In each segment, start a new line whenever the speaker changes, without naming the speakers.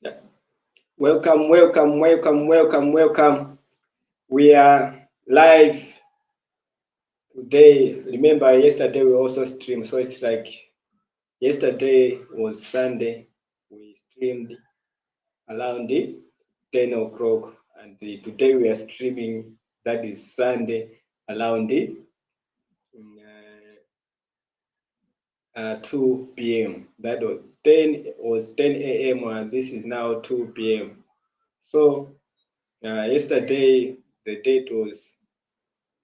Yeah. Welcome, welcome, welcome, welcome, welcome. We are live today. Remember, yesterday we also streamed, so it's like yesterday was Sunday. We streamed around 10 o'clock, and today we are streaming. That is Sunday around 2 p.m. That was 10 a.m. and this is now 2 p.m. So yesterday the date was,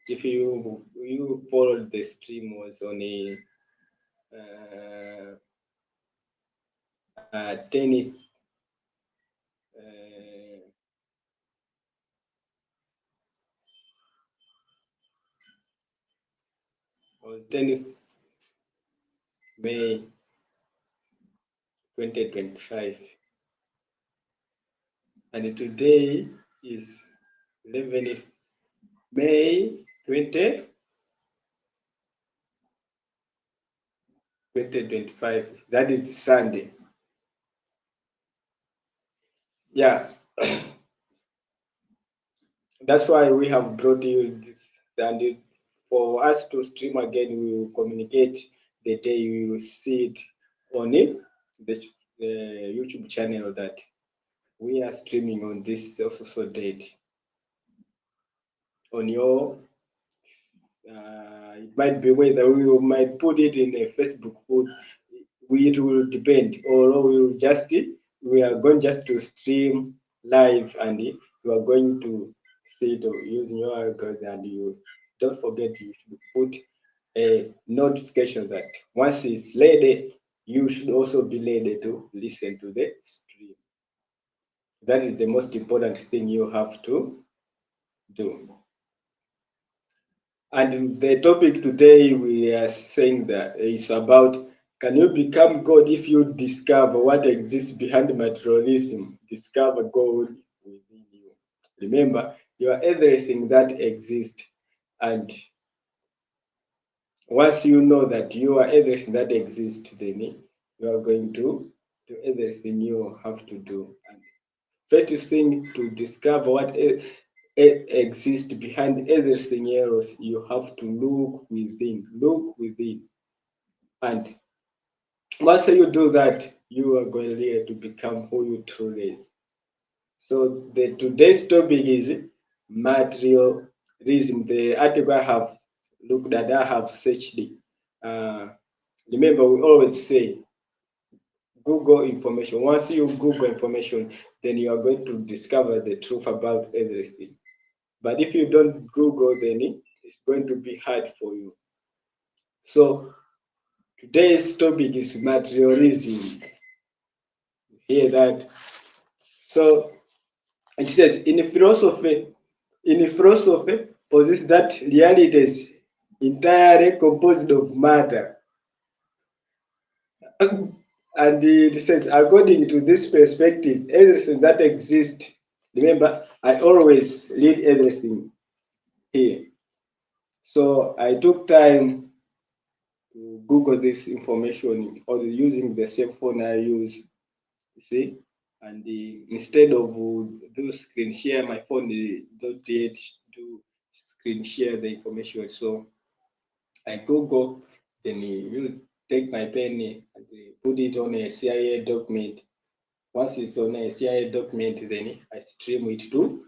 if you followed the stream, was on a 10th was 10th May 2025, and today is 11th May 2025. That is Sunday. Yeah, that's why we have brought you this, and for us to stream again, we will communicate the day you will see it on it, the YouTube channel that we are streaming on this also date on your. It might be whether we might put it in a Facebook feed. It will depend, or we will just we are going just to stream live, and you are going to see it using your algorithm, and you don't forget you should put a notification that once it's ready, you should also be ready to listen to the stream. That is the most important thing you have to do. And the topic today we are saying that is about, can you become God if you discover what exists behind materialism? Discover God within you. Remember, you are everything that exists, and once you know that you are everything that exists, then you are going to do everything you have to do. And first thing, to discover what exists behind everything else, you have to look within. Look within. And once you do that, you are going really to become who you truly is. So the today's topic is materialism. The article I have looked at, I have searched it. Remember, we always say Google information. Once you Google information, then you are going to discover the truth about everything. But if you don't Google, then it's going to be hard for you. So today's topic is materialism. Hear that? So it says, in philosophy posits that reality is entirely composed of matter. And it says, according to this perspective, everything that exists, remember, I always read everything here. So I took time to Google this information, or using the same phone I use, you see. And instead of do screen share, my phone don't yet do screen share the information. So I Google, then you take my pen and put it on a CIA document. Once it's on a CIA document, then I stream it to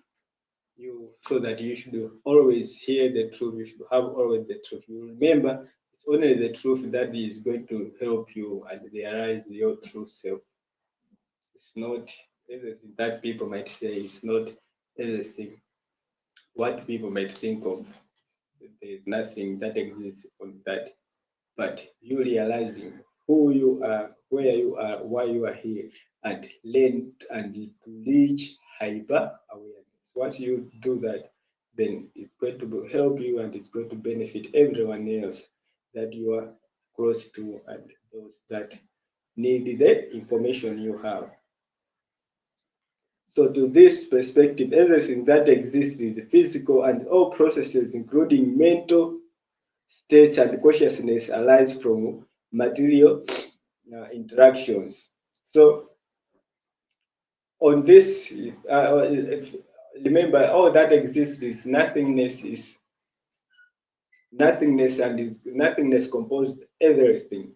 you, so that you should always hear the truth. You should have always the truth. You remember, it's only the truth that is going to help you and realize your true self. It's not everything that people might say. It's not everything what people might think of. There's nothing that exists on that. But you realizing who you are, where you are, why you are here, and learn and to reach hyper awareness. Once you do that, then it's going to help you, and it's going to benefit everyone else that you are close to, and those that need the information you have. So to this perspective, everything that exists is physical, and all processes, including mental states and consciousness, arise from material interactions. So on this, remember, all that exists is nothingness, and nothingness composed everything.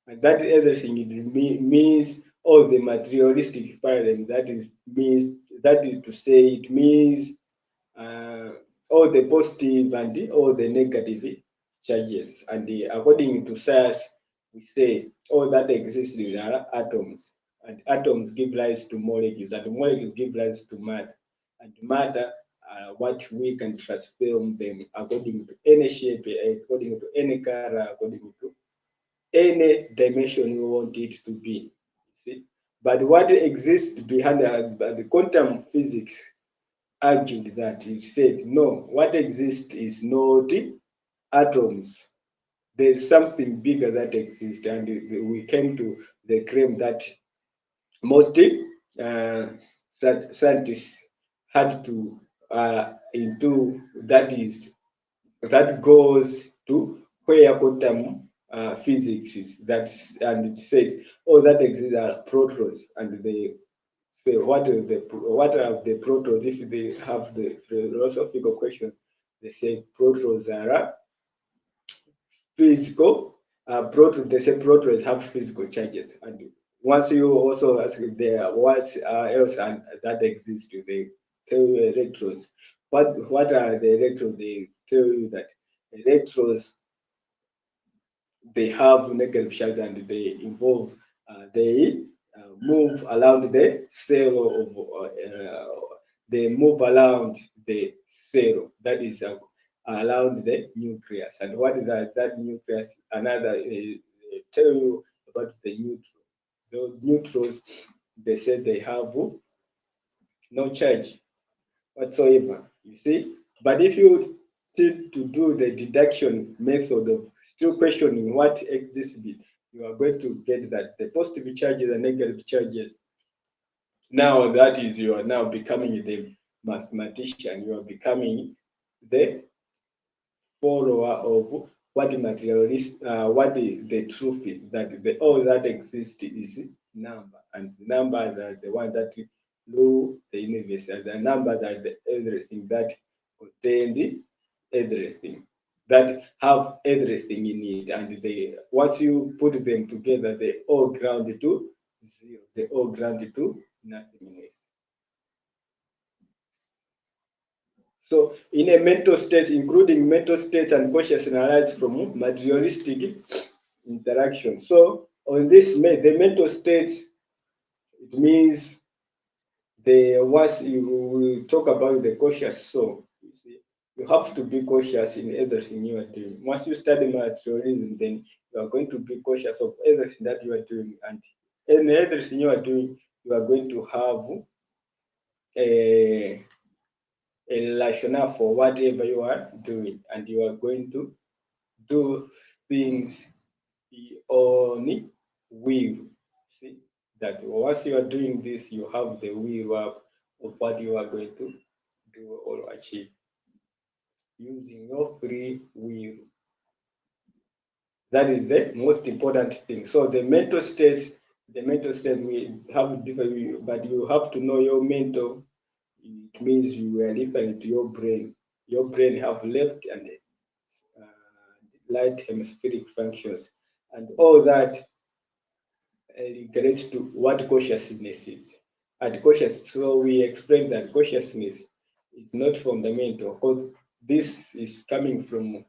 And that everything, it means all the materialistic paradigm. That is to say, it means uh, all the positive and all the negative charges. And according to science, we say all that exists are atoms, and atoms give rise to molecules, and molecules give rise to matter, and matter what we can transform them according to any shape, according to any color, according to any dimension you want it to be. You see, but what exists behind the quantum physics argued that he said, no, what exists is not atoms. There's something bigger that exists, and we came to the claim that most scientists had to into that goes to where quantum physics is. And it says, oh, that exists are protons, and they say what are the protons? If they have the philosophical question, they say protons are physical. They say protons have physical charges, and once you also ask there what else and that exists, they tell you electrons. What are the electrons? They tell you that electrons, they have negative charge, and they move around the cell they move around the cell, that is around the nucleus. And what is that nucleus? Another tell you about the neutron. The neutrons, they said they have no charge whatsoever, you see. But if you still to do the deduction method of still questioning what exists, you are going to get that the positive charges and negative charges. Now that is, you are now becoming the mathematician, you are becoming the follower of what the materialist, what the truth is, that all that exists is number, and the numbers are the one that rule the universe, and the numbers are the everything that contain everything, that have everything in it, and they, once you put them together, they all ground to zero, they all ground to nothingness. So, in a mental state, including mental states and consciousness arise from materialistic interaction. So, on this, the mental state, it means the once you will talk about the conscious soul, you see, you have to be cautious in everything you are doing. Once you study materialism, then you are going to be cautious of everything that you are doing, and in everything you are doing, you are going to have a rationale for whatever you are doing, and you are going to do things on will. See that once you are doing this, you have the will of what you are going to do or achieve using your free will. That is the most important thing. So the mental state we have different, but you have to know your mental. It means you are referring to your brain. Your brain have left and right hemispheric functions, and all that relates to what consciousness is. And so we explain that consciousness is not fundamental, because this is coming from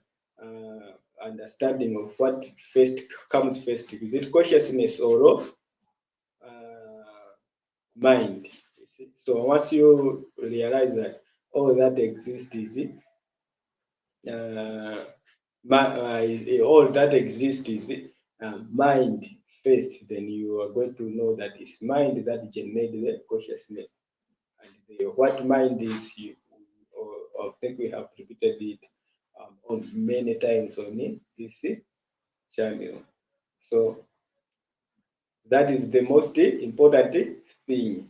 understanding of what first comes first. Is it consciousness or mind? You see? So once you realize that all that exists is uh, all that exists is mind first, then you are going to know that it's mind that generates the consciousness. And what mind is, I think we have repeated it on many times on this channel. So that is the most important thing.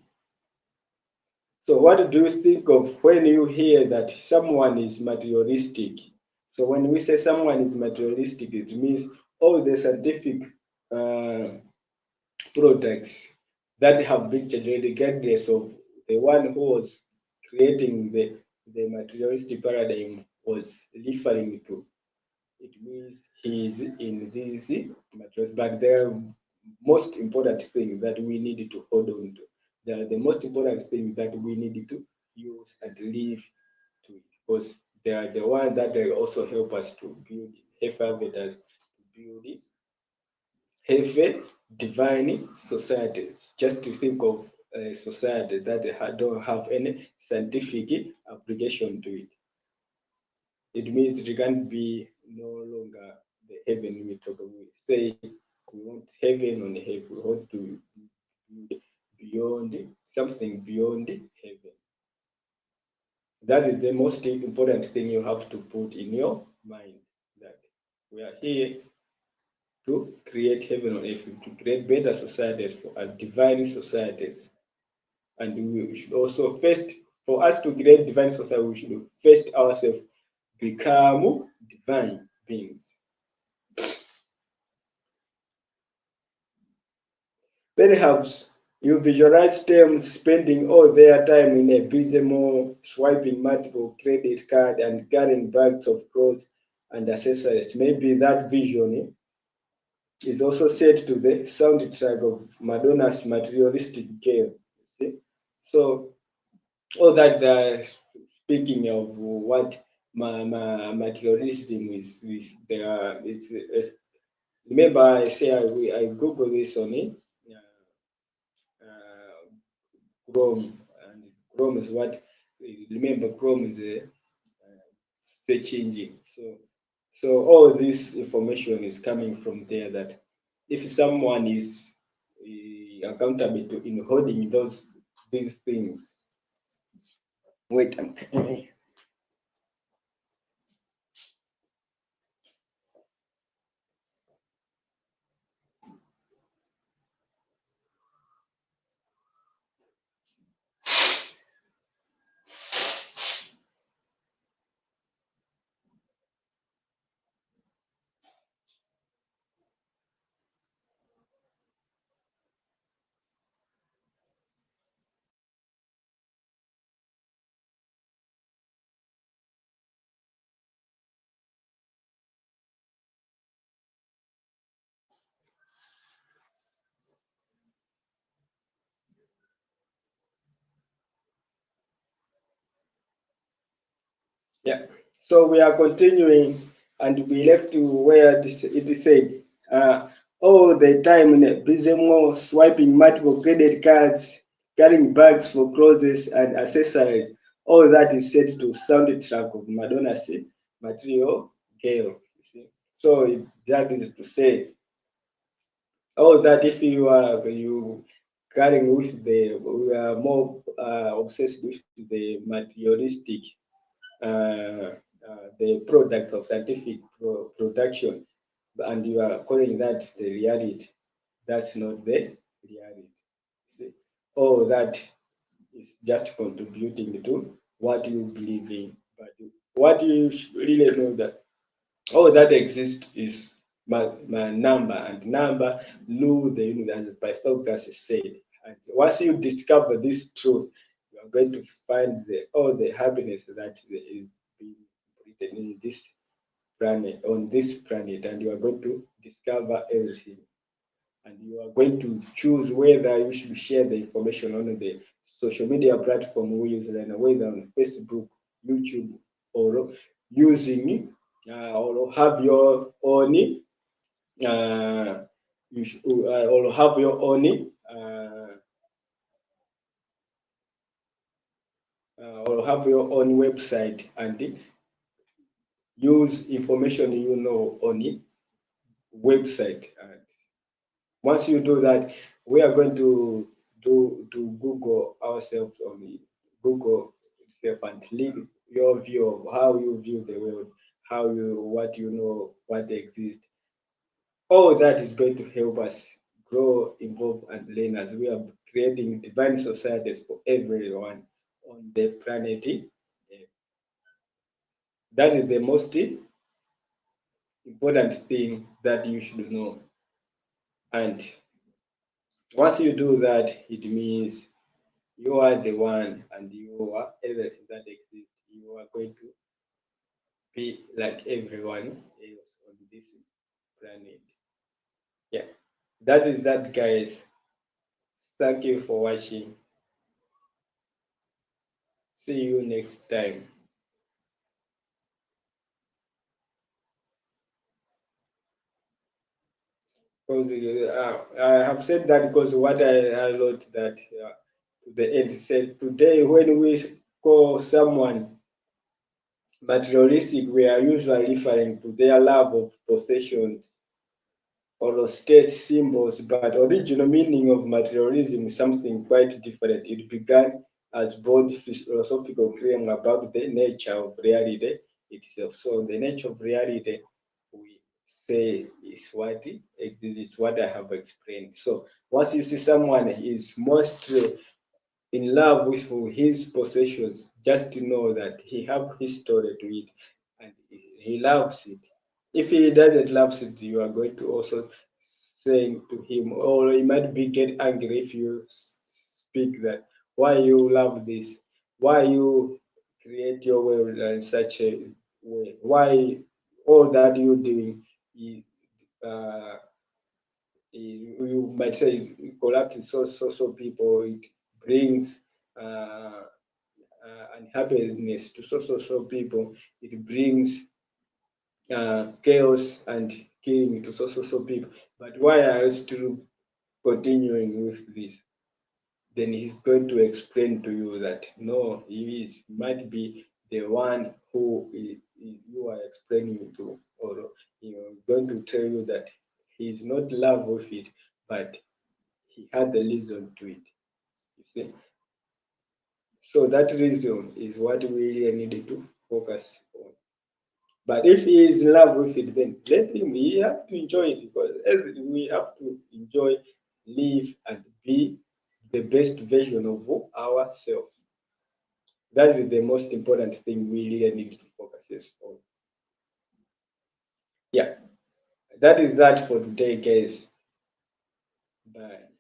So what do you think of when you hear that someone is materialistic? So when we say someone is materialistic, it means all the scientific uh, products that have been changed regardless of the one who was creating the materialistic paradigm was referring to. It means he is in this materials, but the most important thing that we need to hold on to. The most important thing that we need to use and live to it, because they are the one that they also help us to build healthy evidence, to build healthy divine societies. Just to think of a society that don't have any scientific application to it. It means it can't be no longer the heaven we talk about. We say we want heaven on earth. We want to be beyond something beyond heaven. That is the most important thing you have to put in your mind. That we are here to create heaven on earth, to create better societies for our divine societies. And we should also first, for us to create divine society, we should first ourselves become divine beings. Perhaps you visualize them spending all their time in a busy mall, swiping multiple credit cards and carrying bags of clothes and accessories. Maybe that vision is also set to the soundtrack of Madonna's materialistic game. You see, so all that speaking of what materialism is there. It's remember I say I Google this on it. Uh, Chrome, and Chrome is what remember Chrome is a search engine. So all this information is coming from there. That if someone is accountable to in holding these things, wait, I'm Yeah. So we are continuing, and we left to where it is said, all the time in a busy mall, swiping multiple credit cards, carrying bags for clothes and accessories. All that is set to soundtrack of Madonna's Material Girl. You see. So that is to say, all that if you carrying with we are more obsessed with the materialistic the product of scientific production, and you are calling that the reality. That's not the reality. See? All that is just contributing to what you believe in. But what you should really know that all that exists is my number, and number rule the universe, as Pythagoras said. And once you discover this truth, you are going to find all the happiness that is being written in this planet, on this planet, and you are going to discover everything. And you are going to choose whether you should share the information on the social media platform we use, and whether on Facebook, YouTube, or using or have your own you should, or have your own or have your own website and use information you know on the website. And once you do that, we are going to Google ourselves on the Google itself and leave your view of how you view the world, how you what you know, what exists. All that is going to help us grow, evolve, and learn as we are creating divine societies for everyone on the planet. That is the most important thing that you should know. And Once you do that, it means you are the one and you are everything that exists. You are going to be like everyone else on this planet. Yeah, that is that, guys. Thank you for watching. See you next time. Because I have said that because what I wrote that to the end said today when we call someone materialistic, we are usually referring to their love of possessions or state symbols, but original meaning of materialism is something quite different. It began as broad philosophical claim about the nature of reality itself. So the nature of reality, we say, is what exists, is what I have explained. So once you see someone is mostly in love with his possessions, just to know that he have history to it and he loves it. If he doesn't love it, you are going to also saying to him, or he might be get angry if you speak that why you love this, why you create your world in such a way, why all that you're doing, uh, you might say it collapses so people. It brings unhappiness to so people. It brings chaos and killing to so people. But why are you still continuing with this? Then he's going to explain to you that no, he might be the one who you are explaining to, or going to tell you that he's not in love with it, but he had the reason to it. You see, so that reason is what we really needed to focus on. But if he is in love with it, then let him. He have to enjoy it because we have to enjoy, live, and be the best version of ourselves. That is the most important thing we really need to focus on. Yeah, that is that for today, guys. Bye.